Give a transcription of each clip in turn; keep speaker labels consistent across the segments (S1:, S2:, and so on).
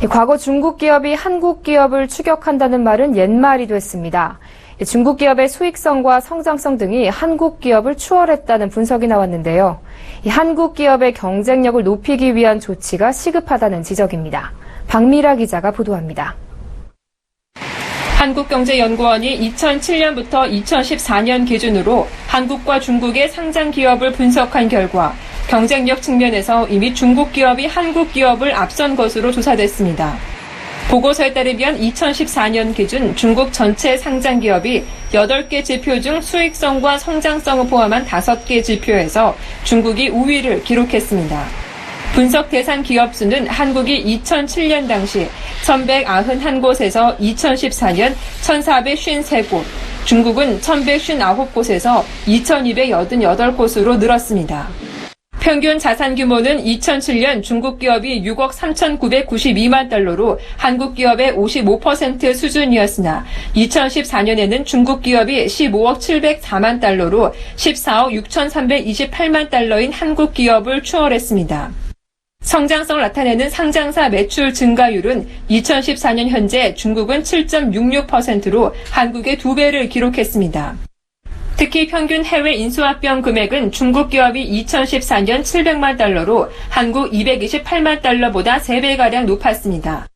S1: 과거 중국 기업이 한국 기업을 추격한다는 말은 옛말이 됐습니다. 중국 기업의 수익성과 성장성 등이 한국 기업을 추월했다는 분석이 나왔는데요. 한국 기업의 경쟁력을 높이기 위한 조치가 시급하다는 지적입니다. 박미라 기자가 보도합니다.
S2: 한국경제연구원이 2007년부터 2014년 기준으로 한국과 중국의 상장 기업을 분석한 결과 경쟁력 측면에서 이미 중국 기업이 한국 기업을 앞선 것으로 조사됐습니다. 보고서에 따르면 2014년 기준 중국 전체 상장 기업이 8개 지표 중 수익성과 성장성을 포함한 5개 지표에서 중국이 우위를 기록했습니다. 분석 대상 기업 수는 한국이 2007년 당시 1191곳에서 2014년 1453곳, 중국은 1159곳에서 2288곳으로 늘었습니다. 평균 자산 규모는 2007년 중국 기업이 6억 3,992만 달러로 한국 기업의 55% 수준이었으나 2014년에는 중국 기업이 15억 704만 달러로 14억 6,328만 달러인 한국 기업을 추월했습니다. 성장성을 나타내는 상장사 매출 증가율은 2014년 현재 중국은 7.66%로 한국의 2배를 기록했습니다. 특히 평균 해외 인수합병 금액은 중국 기업이 2014년 700만 달러로 한국 228만 달러보다 3배가량 높았습니다.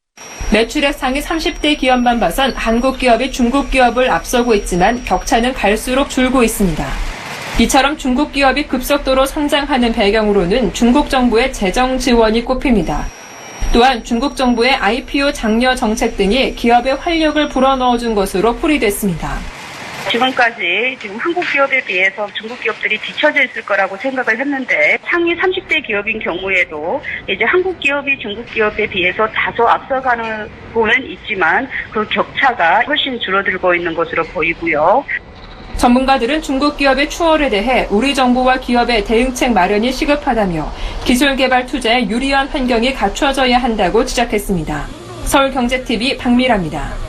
S2: 매출액 상위 30대 기업만 봐선 한국 기업이 중국 기업을 앞서고 있지만 격차는 갈수록 줄고 있습니다. 이처럼 중국 기업이 급속도로 성장하는 배경으로는 중국 정부의 재정 지원이 꼽힙니다. 또한 중국 정부의 IPO 장려 정책 등이 기업의 활력을 불어넣어준 것으로 풀이됐습니다.
S3: 지금까지 한국 기업에 비해서 중국 기업들이 뒤처져 있을 거라고 생각을 했는데 상위 30대 기업인 경우에도 이제 한국 기업이 중국 기업에 비해서 다소 앞서가는 부분은 있지만 그 격차가 훨씬 줄어들고 있는 것으로 보이고요.
S2: 전문가들은 중국 기업의 추월에 대해 우리 정부와 기업의 대응책 마련이 시급하다며 기술 개발 투자에 유리한 환경이 갖춰져야 한다고 지적했습니다. 서울경제TV 박미라입니다.